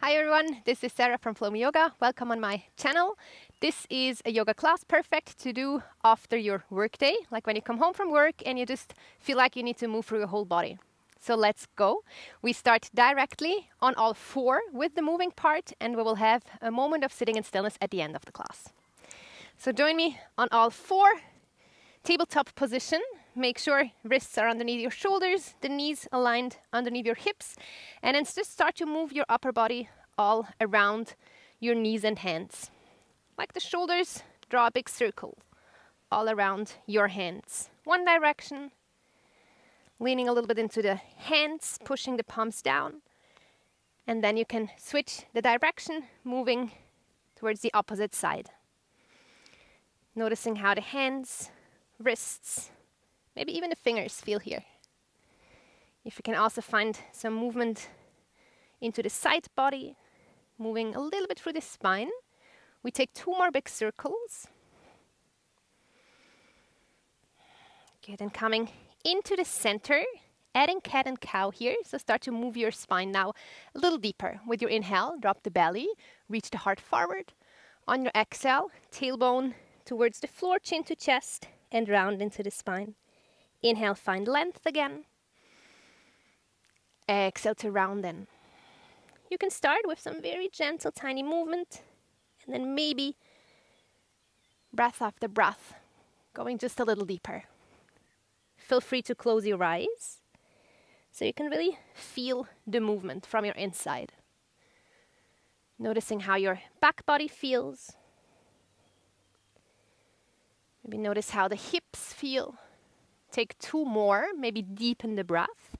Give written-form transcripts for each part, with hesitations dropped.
Hi everyone, this is Sarah from Flow Me Yoga. Welcome on my channel. This is a yoga class perfect to do after your workday, like when you come home from work and you just feel like you need to move through your whole body. So let's go. We start directly on all four with the moving part, and we will have a moment of sitting in stillness at the end of the class. So join me on all four. Tabletop position. Make sure wrists are underneath your shoulders, the knees aligned underneath your hips, and then just start to move your upper body all around your knees and hands. Like the shoulders, draw a big circle all around your hands. One direction, leaning a little bit into the hands, pushing the palms down, and then you can switch the direction, moving towards the opposite side. Noticing how the hands, wrists, maybe even the fingers feel here. If you can also find some movement into the side body, moving a little bit through the spine. We take two more big circles. Good, and coming into the center, adding cat and cow here. So start to move your spine now a little deeper. With your inhale, drop the belly, reach the heart forward. On your exhale, tailbone towards the floor, chin to chest, and round into the spine. Inhale, find length again. Exhale to round in. You can start with some very gentle, tiny movement, and then maybe breath after breath, going just a little deeper. Feel free to close your eyes, so you can really feel the movement from your inside. Noticing how your back body feels. Maybe notice how the hips feel. Take two more, maybe deepen the breath.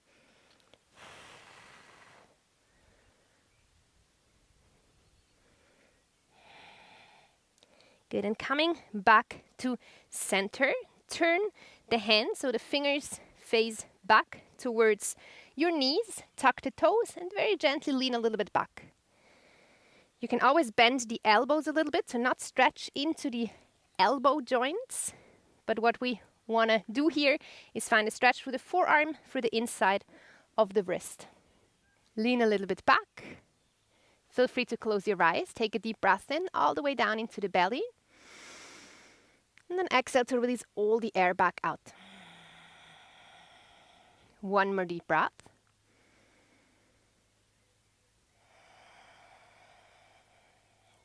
Good, and coming back to center, turn the hands so the fingers face back towards your knees, tuck the toes, and very gently lean a little bit back. You can always bend the elbows a little bit to not stretch into the elbow joints, but what we want to do here is find a stretch through the forearm, through the inside of the wrist. Lean a little bit back. Feel free to close your eyes. Take a deep breath in, all the way down into the belly. And then exhale to release all the air back out. One more deep breath.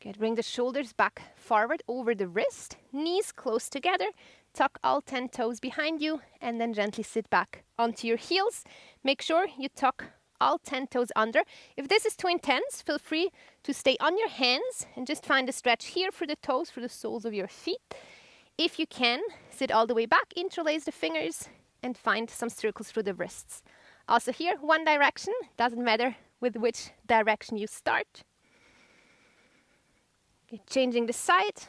Good. Bring the shoulders back forward over the wrist, knees close together. Tuck all 10 toes behind you, and then gently sit back onto your heels. Make sure you tuck all 10 toes under. If this is too intense, feel free to stay on your hands and just find a stretch here for the toes, for the soles of your feet. If you can, sit all the way back, interlace the fingers, and find some circles through the wrists. Also here, one direction, doesn't matter with which direction you start. Okay, changing the side,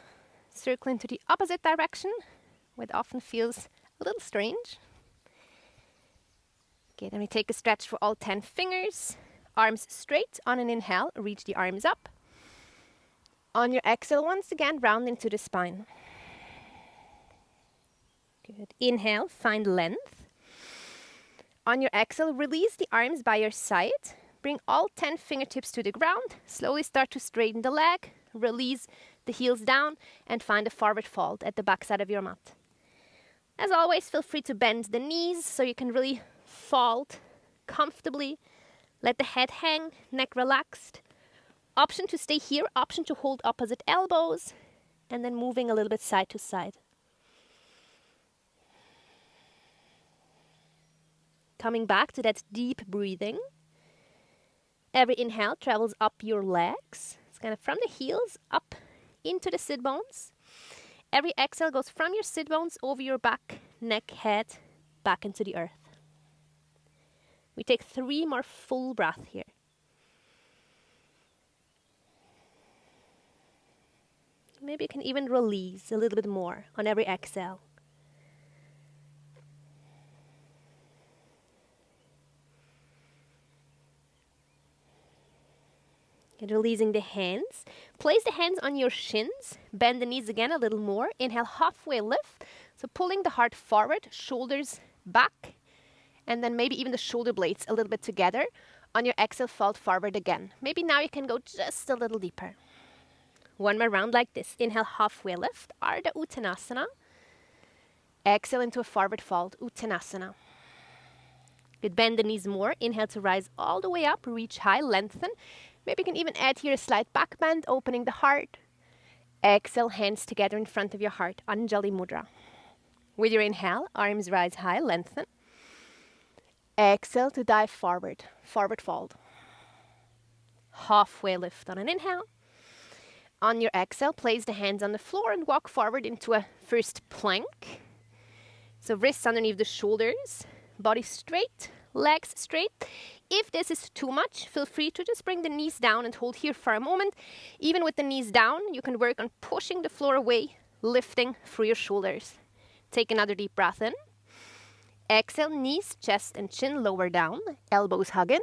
circle into the opposite direction, what often feels a little strange. Okay, then we take a stretch for all 10 fingers. Arms straight on an inhale, reach the arms up. On your exhale, once again, round into the spine. Good. Inhale, find length. On your exhale, release the arms by your side. Bring all 10 fingertips to the ground. Slowly start to straighten the leg. Release the heels down and find a forward fold at the back side of your mat. As always, feel free to bend the knees so you can really fold comfortably. Let the head hang, neck relaxed. Option to stay here, option to hold opposite elbows, and then moving a little bit side to side. Coming back to that deep breathing. Every inhale travels up your legs. It's kind of from the heels up into the sit bones. Every exhale goes from your sit bones over your back, neck, head, back into the earth. We take 3 more full breaths here. Maybe you can even release a little bit more on every exhale. And releasing the hands. Place the hands on your shins. Bend the knees again a little more. Inhale, halfway lift. So pulling the heart forward, shoulders back. And then maybe even the shoulder blades a little bit together. On your exhale, fold forward again. Maybe now you can go just a little deeper. One more round like this. Inhale, halfway lift, Ardha Uttanasana. Exhale into a forward fold, Uttanasana. Good, bend the knees more. Inhale to rise all the way up, reach high, lengthen. Maybe you can even add here a slight back bend, opening the heart. Exhale, hands together in front of your heart, Anjali Mudra. With your inhale, arms rise high, lengthen. Exhale to dive forward, forward fold. Halfway lift on an inhale. On your exhale, place the hands on the floor and walk forward into a first plank. So wrists underneath the shoulders, body straight, legs straight. If this is too much, feel free to just bring the knees down and hold here for a moment. Even with the knees down, you can work on pushing the floor away, lifting through your shoulders. Take another deep breath in. Exhale, knees, chest and chin lower down, elbows hug in.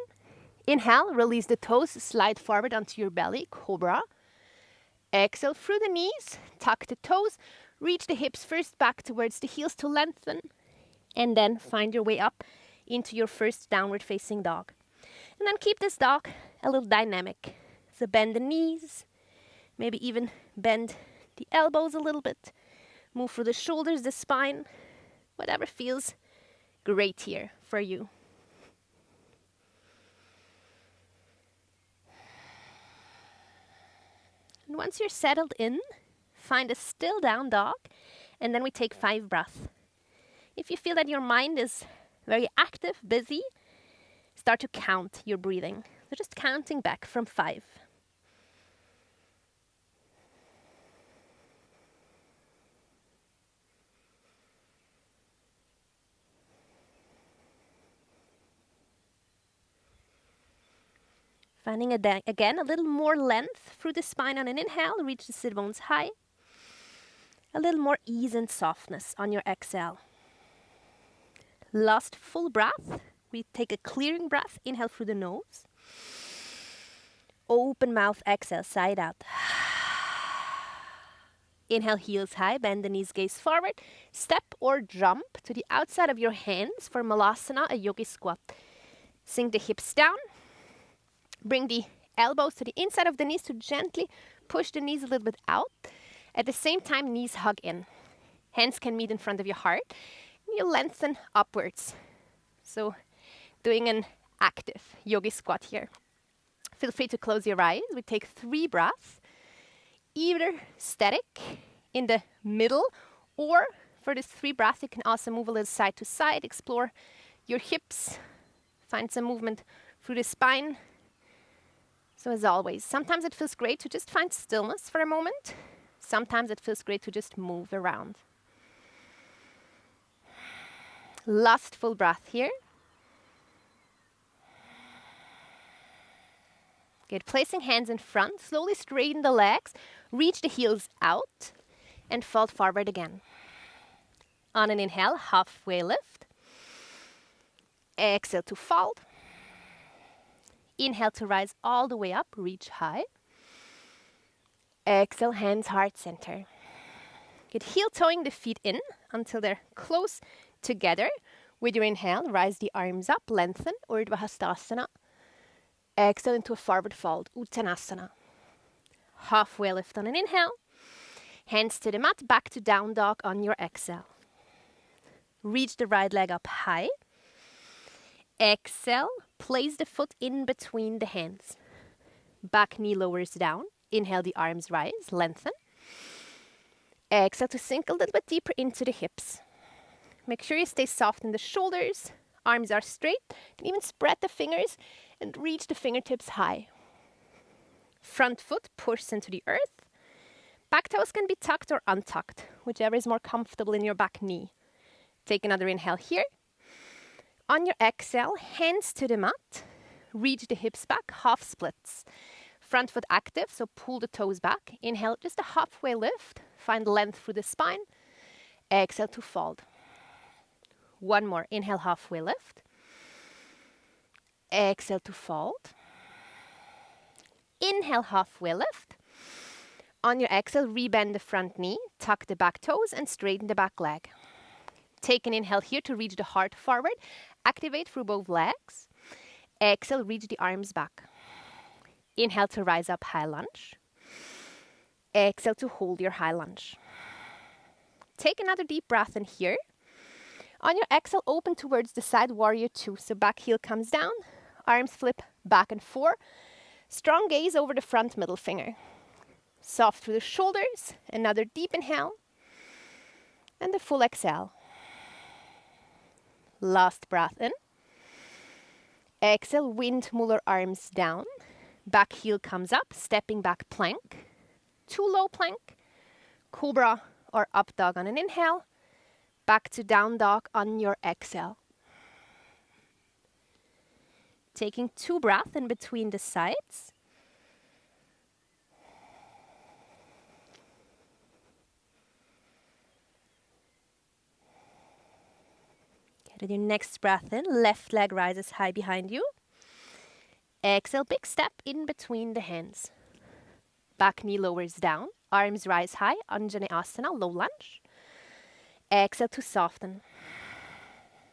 Inhale, release the toes, slide forward onto your belly, cobra. Exhale through the knees, tuck the toes, reach the hips first back towards the heels to lengthen, and then find your way up into your first downward facing dog. And then keep this dog a little dynamic. So bend the knees, maybe even bend the elbows a little bit, move through the shoulders, the spine, whatever feels great here for you. And once you're settled in, find a still down dog, and then we take 5 breaths. If you feel that your mind is very active, busy, start to count your breathing. So just counting back from 5. Finding again a little more length through the spine on an inhale, reach the sit bones high. A little more ease and softness on your exhale. Last full breath. We take a clearing breath. Inhale through the nose. Open mouth, exhale, side out. Inhale, heels high, bend the knees, gaze forward. Step or jump to the outside of your hands for Malasana, a yogi squat. Sink the hips down. Bring the elbows to the inside of the knees to gently push the knees a little bit out. At the same time, knees hug in. Hands can meet in front of your heart. You lengthen upwards. So doing an active yogi squat here. Feel free to close your eyes. We take 3 breaths. Either static in the middle, or for this 3 breaths, you can also move a little side to side. Explore your hips. Find some movement through the spine. So as always, sometimes it feels great to just find stillness for a moment. Sometimes it feels great to just move around. Last full breath here. Good. Placing hands in front, slowly straighten the legs, reach the heels out, and fold forward again. On an inhale, halfway lift. Exhale to fold. Inhale to rise all the way up, reach high. Exhale, hands heart center. Good. Heel toeing the feet in until they're close together. With your inhale, rise the arms up, lengthen, Urdhva Hastasana. Exhale into a forward fold, Uttanasana. Halfway lift on an inhale. Hands to the mat, back to down dog on your exhale. Reach the right leg up high. Exhale, place the foot in between the hands. Back knee lowers down. Inhale, the arms rise, lengthen. Exhale to sink a little bit deeper into the hips. Make sure you stay soft in the shoulders. Arms are straight. You can even spread the fingers and reach the fingertips high. Front foot pushes into the earth. Back toes can be tucked or untucked, whichever is more comfortable in your back knee. Take another inhale here. On your exhale, hands to the mat. Reach the hips back, half splits. Front foot active, so pull the toes back. Inhale, just a halfway lift. Find length through the spine. Exhale to fold. One more. Inhale, halfway lift. Exhale to fold. Inhale, halfway lift. On your exhale, rebend the front knee, tuck the back toes, and straighten the back leg. Take an inhale here to reach the heart forward. Activate through both legs. Exhale, reach the arms back. Inhale to rise up, high lunge. Exhale to hold your high lunge. Take another deep breath in here. On your exhale, open towards the side, warrior two. So back heel comes down, arms flip back and forth. Strong gaze over the front middle finger. Soft through the shoulders. Another deep inhale. And a full exhale. Last breath in. Exhale, windmuller arms down. Back heel comes up, stepping back plank. To low plank. Cobra or up dog on an inhale. Back to down dog on your exhale. Taking 2 breaths in between the sides. Get your next breath in. Left leg rises high behind you. Exhale, big step in between the hands. Back knee lowers down. Arms rise high. Asana, low lunge. Exhale to soften.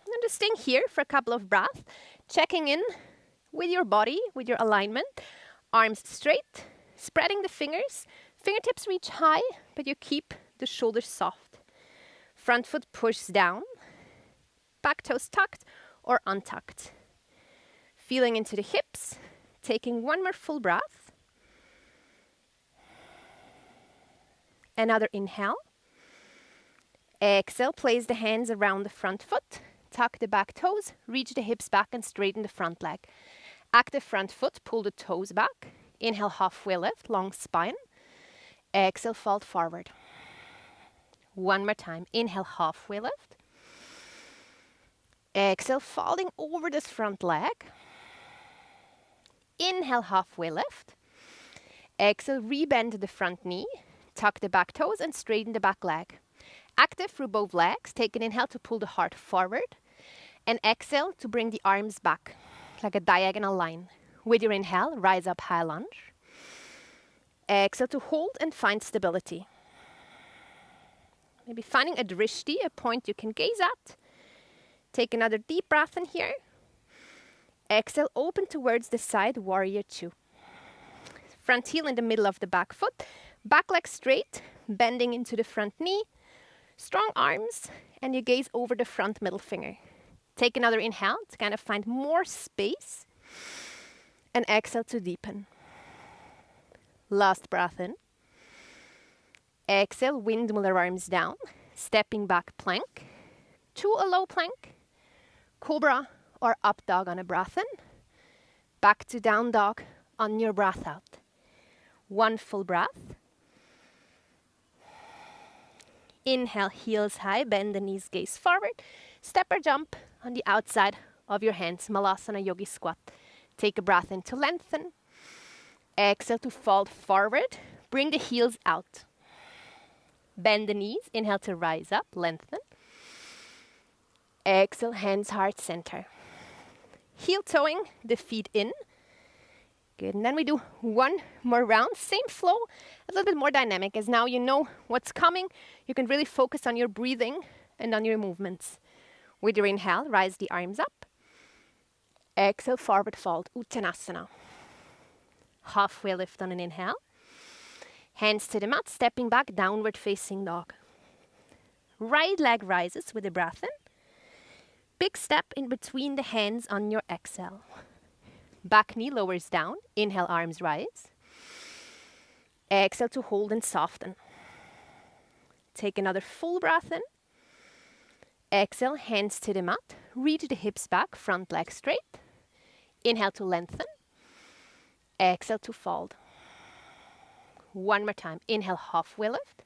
And just staying here for a couple of breaths. Checking in with your body, with your alignment. Arms straight. Spreading the fingers. Fingertips reach high, but you keep the shoulders soft. Front foot pushes down. Back toes tucked or untucked. Feeling into the hips. Taking one more full breath. Another inhale. Exhale, place the hands around the front foot. Tuck the back toes. Reach the hips back and straighten the front leg. Active front foot, pull the toes back. Inhale, halfway lift, long spine. Exhale, fold forward. One more time. Inhale, halfway lift. Exhale, folding over this front leg. Inhale, halfway lift. Exhale, rebend the front knee. Tuck the back toes and straighten the back leg. Active through both legs. Take an inhale to pull the heart forward. And exhale to bring the arms back, like a diagonal line. With your inhale, rise up, high lunge. Exhale to hold and find stability. Maybe finding a drishti, a point you can gaze at. Take another deep breath in here. Exhale, open towards the side, warrior two. Front heel in the middle of the back foot. Back leg straight, bending into the front knee. Strong arms, and you gaze over the front middle finger. Take another inhale to kind of find more space. And exhale to deepen. Last breath in. Exhale, windmuller arms down. Stepping back plank. To a low plank. Cobra or up dog on a breath in. Back to down dog on your breath out. One full breath. Inhale, heels high, bend the knees, gaze forward. Step or jump on the outside of your hands, Malasana Yogi Squat. Take a breath in to lengthen. Exhale to fold forward. Bring the heels out. Bend the knees. Inhale to rise up, lengthen. Exhale, hands heart center. Heel toeing the feet in. Good, and then we do one more round. Same flow, a little bit more dynamic, as now you know what's coming. You can really focus on your breathing and on your movements. With your inhale, rise the arms up. Exhale, forward fold, Uttanasana. Halfway lift on an inhale. Hands to the mat, stepping back, downward facing dog. Right leg rises with a breath in. Big step in between the hands on your exhale. Back knee lowers down. Inhale, arms rise. Exhale to hold and soften. Take another full breath in. Exhale, hands to the mat. Reach the hips back, front leg straight. Inhale to lengthen. Exhale to fold. One more time. Inhale, halfway lift.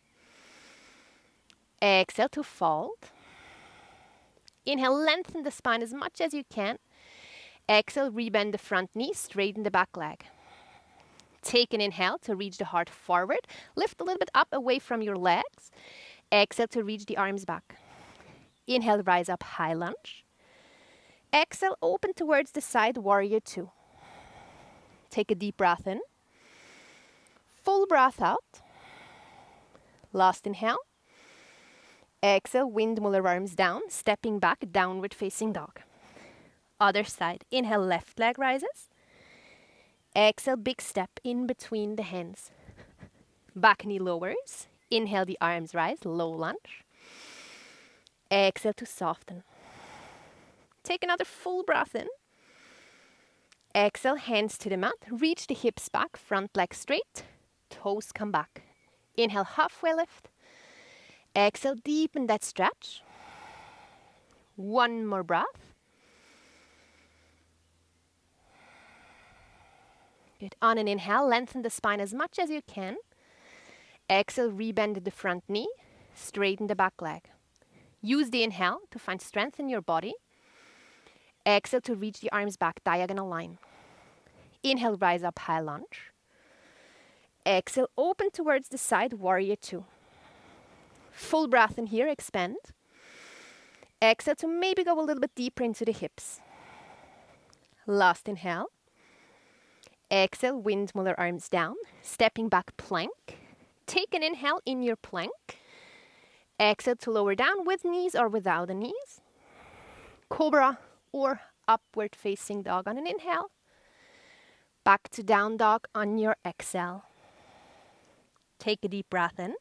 Exhale to fold. Inhale, lengthen the spine as much as you can. Exhale, rebend the front knee, straighten the back leg. Take an inhale to reach the heart forward. Lift a little bit up away from your legs. Exhale to reach the arms back. Inhale, rise up, high lunge. Exhale, open towards the side, warrior two. Take a deep breath in. Full breath out. Last inhale. Exhale, windmuller arms down, stepping back, downward facing dog. Other side. Inhale, left leg rises. Exhale, big step in between the hands. Back knee lowers. Inhale, the arms rise, low lunge. Exhale to soften. Take another full breath in. Exhale, hands to the mat. Reach the hips back, front leg straight. Toes come back. Inhale, halfway lift. Exhale, deepen that stretch. One more breath. Good. On an inhale, lengthen the spine as much as you can. Exhale, rebend the front knee. Straighten the back leg. Use the inhale to find strength in your body. Exhale to reach the arms back, diagonal line. Inhale, rise up, high lunge. Exhale, open towards the side, warrior two. Full breath in here, expand. Exhale to maybe go a little bit deeper into the hips. Last inhale. Exhale, windmiller arms down, stepping back, plank. Take an inhale in your plank. Exhale to lower down with knees or without the knees. Cobra or upward facing dog on an inhale. Back to down dog on your exhale. Take a deep breath in.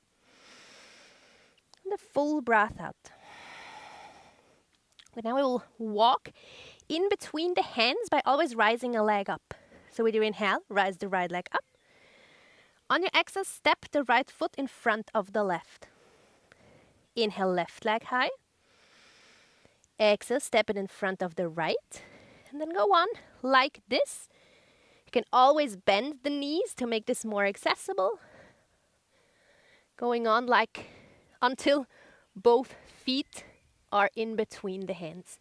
And a full breath out. But now we will walk in between the hands by always rising a leg up. So with your inhale, rise the right leg up. On your exhale, step the right foot in front of the left. Inhale, left leg high. Exhale, step it in front of the right. And then go on like this. You can always bend the knees to make this more accessible. Going on like until both feet are in between the hands.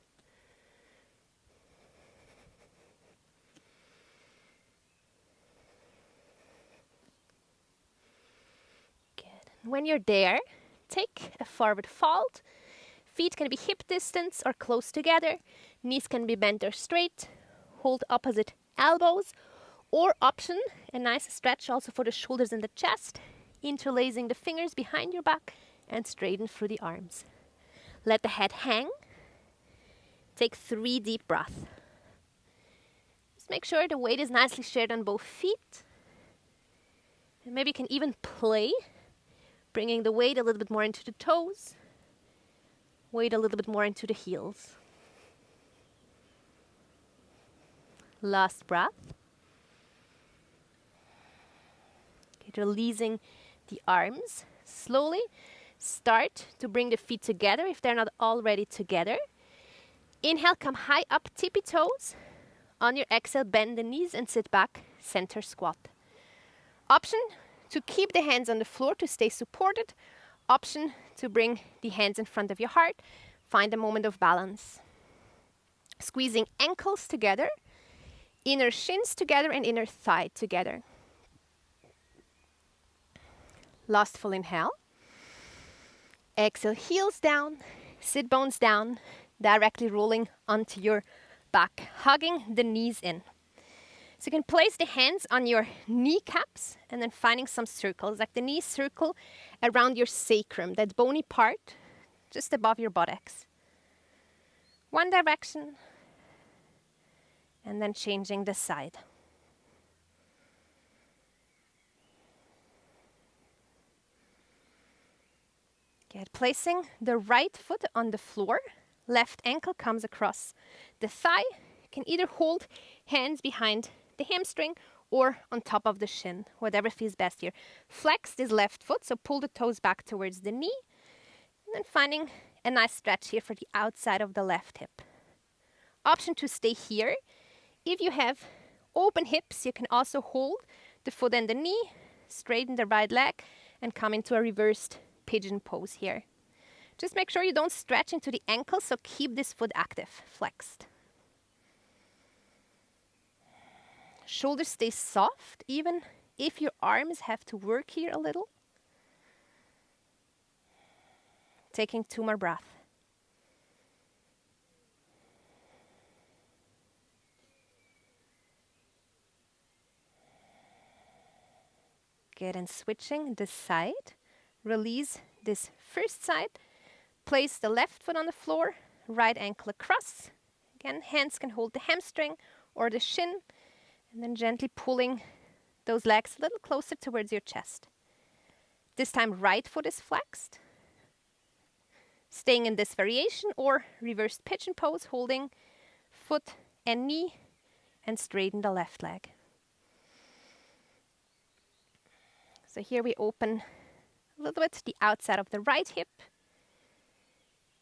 Good. When you're there, take a forward fold. Feet can be hip distance or close together. Knees can be bent or straight. Hold opposite elbows. Or option, a nice stretch also for the shoulders and the chest. Interlacing the fingers behind your back and straighten through the arms. Let the head hang. Take 3 deep breaths. Just make sure the weight is nicely shared on both feet. And maybe you can even play, bringing the weight a little bit more into the toes. Weight a little bit more into the heels. Last breath. Okay, releasing the arms. Slowly start to bring the feet together if they're not already together. Inhale, come high up, tippy toes. On your exhale, bend the knees and sit back, center squat. Option to keep the hands on the floor to stay supported. Option to bring the hands in front of your heart. Find a moment of balance. Squeezing ankles together, inner shins together and inner thigh together. Last full inhale. Exhale, heels down, sit bones down, directly rolling onto your back, hugging the knees in. So you can place the hands on your kneecaps and then finding some circles, like the knee circle around your sacrum, that bony part just above your buttocks. One direction, and then changing the side. Good. Placing the right foot on the floor, left ankle comes across the thigh. You can either hold hands behind the hamstring or on top of the shin, whatever feels best here. Flex this left foot, so pull the toes back towards the knee. And then finding a nice stretch here for the outside of the left hip. Option to stay here. If you have open hips, you can also hold the foot and the knee, straighten the right leg, and come into a reversed pigeon pose here. Just make sure you don't stretch into the ankle, so keep this foot active, flexed. Shoulders stay soft, even if your arms have to work here a little. Taking 2 more breaths. Good, and switching the side. Release this first side. Place the left foot on the floor, right ankle across. Again, hands can hold the hamstring or the shin, and then gently pulling those legs a little closer towards your chest. This time, right foot is flexed. Staying in this variation, or reversed pigeon pose, holding foot and knee and straighten the left leg. So here we open a little bit the outside of the right hip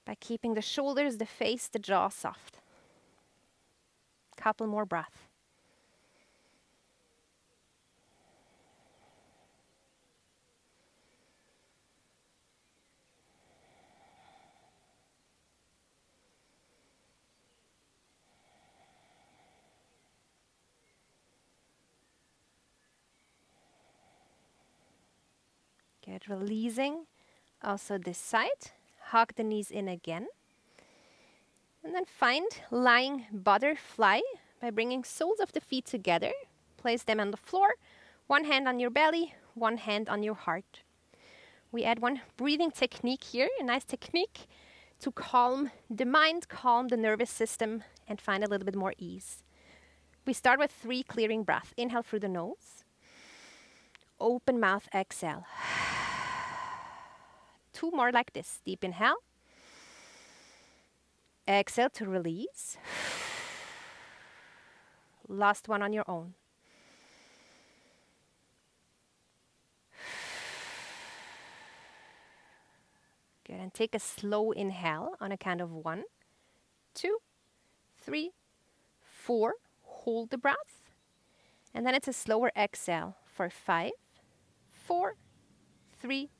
by keeping the shoulders, the face, the jaw soft. Couple more breaths. Good, releasing also this side. Hug the knees in again. And then find lying butterfly by bringing soles of the feet together. Place them on the floor. One hand on your belly, one hand on your heart. We add one breathing technique here, a nice technique to calm the mind, calm the nervous system, and find a little bit more ease. We start with 3 clearing breaths. Inhale through the nose. Open mouth, exhale. 2 more like this. Deep inhale. Exhale to release. Last one on your own. Good, and take a slow inhale on a count of 1, 2, 3, 4. Hold the breath. And then it's a slower exhale for 5, 4, 3,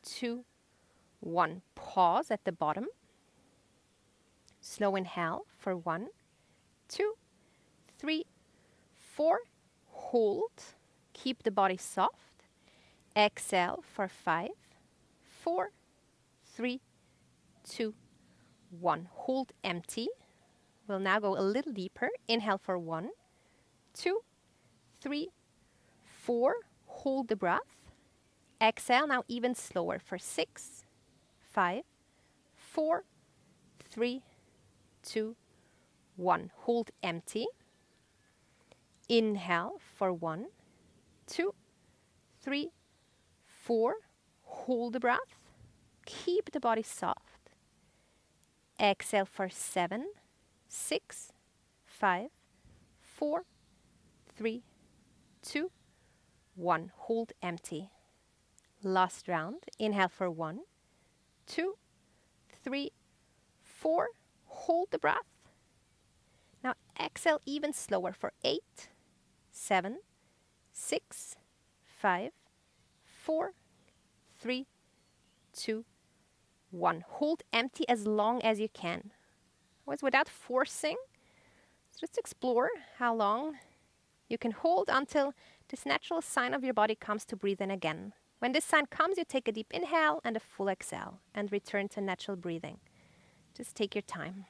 2, 1. Pause at the bottom. Slow inhale for 1, 2, 3, 4. Hold. Keep the body soft. Exhale for 5, 4, 3, 2, 1. Hold empty. We'll now go a little deeper. Inhale for 1, 2, 3, 4. Hold the breath. Exhale now even slower for 6, 5, 4, 3, 2, 1. Hold empty. Inhale for 1, 2, 3, 4. Hold the breath. Keep the body soft. Exhale for 7, 6, 5, 4, 3, 2, 1. Hold empty. Last round. Inhale for 1, 2, 3, 4. Hold the breath. Now exhale even slower for 8, 7, 6, 5, 4, 3, 2, 1. Hold empty as long as you can. Always without forcing. Just explore how long you can hold until this natural sign of your body comes to breathe in again. When this sign comes, you take a deep inhale and a full exhale and return to natural breathing. Just take your time.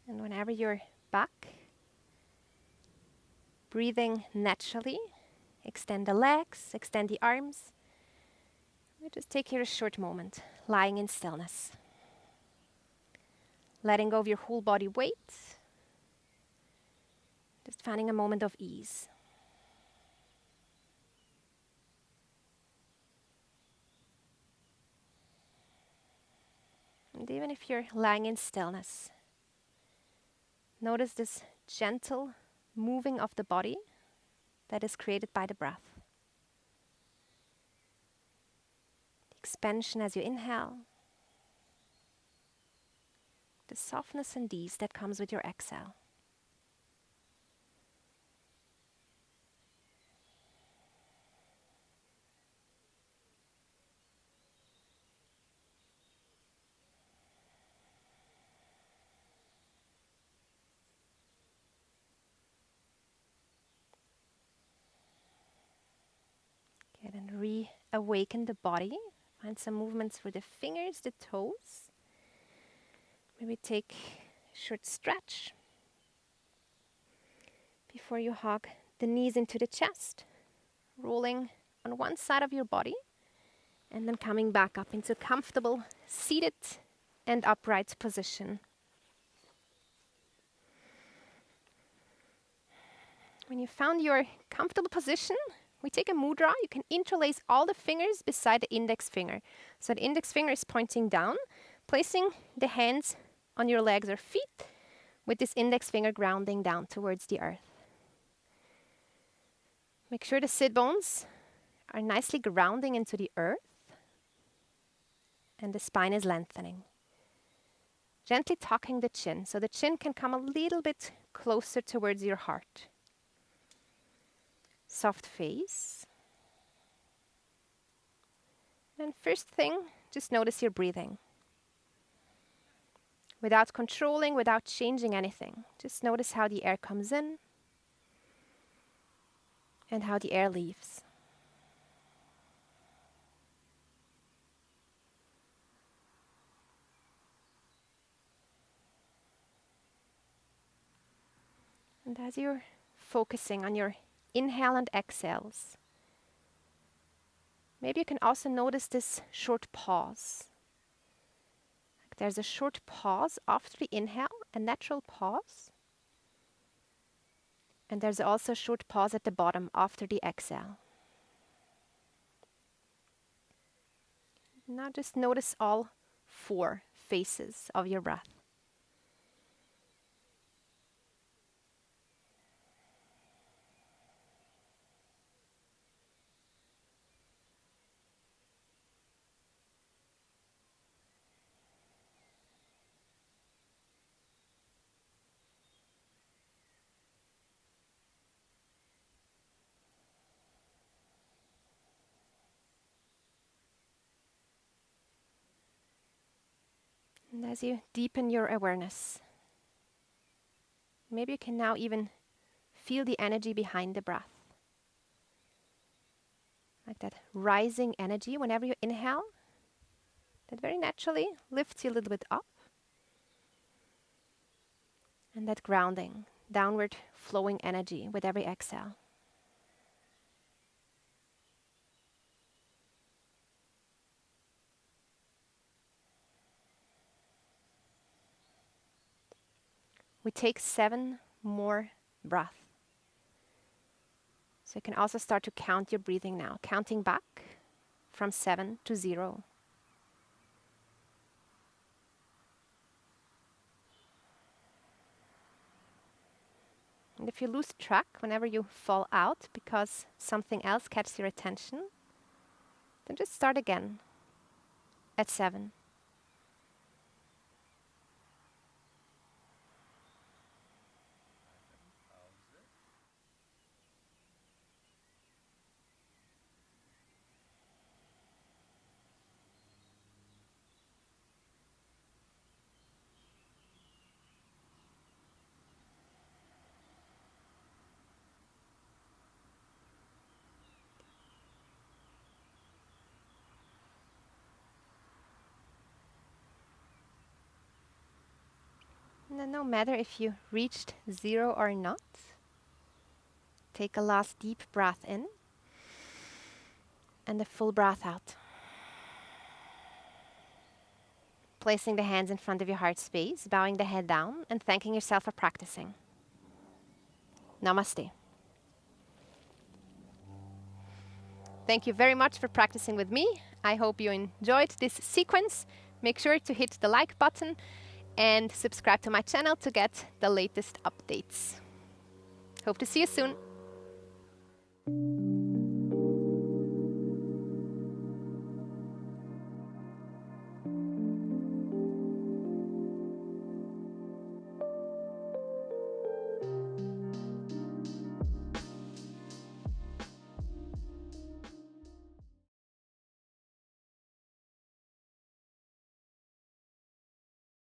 And whenever you're back, breathing naturally, extend the legs, extend the arms. We just take here a short moment, lying in stillness. Letting go of your whole body weight. Just finding a moment of ease. And even if you're lying in stillness, notice this gentle moving of the body that is created by the breath. Expansion as you inhale. The softness and ease that comes with your exhale. Good, and reawaken the body. Find some movements for the fingers, the toes. Maybe take a short stretch before you hug the knees into the chest. rolling on one side of your body and then coming back up into comfortable seated and upright position. When you found your comfortable position, we take a mudra. You can interlace all the fingers beside the index finger. So the index finger is pointing down, placing the hands on your legs or feet with this index finger grounding down towards the earth. Make sure the sit bones are nicely grounding into the earth and the spine is lengthening. Gently tucking the chin, so the chin can come a little bit closer towards your heart. Soft face. And first thing, just notice your breathing. Without controlling, without changing anything. Just notice how the air comes in and how the air leaves. And as you're focusing on your inhale and exhales, maybe you can also notice this short pause. There's a short pause after the inhale, a natural pause. And there's also a short pause at the bottom after the exhale. Now just notice all 4 phases of your breath. And as you deepen your awareness, maybe you can now even feel the energy behind the breath. Like that rising energy whenever you inhale, that very naturally lifts you a little bit up. And that grounding, downward flowing energy with every exhale. We take 7 more breaths. So you can also start to count your breathing now, counting back from 7 to 0. And if you lose track whenever you fall out because something else catches your attention, then just start again at 7. And then no matter if you reached 0 or not, take a last deep breath in and a full breath out. Placing the hands in front of your heart space, bowing the head down and thanking yourself for practicing. Namaste. Thank you very much for practicing with me. I hope you enjoyed this sequence. Make sure to hit the like button and subscribe to my channel to get the latest updates. Hope to see you soon.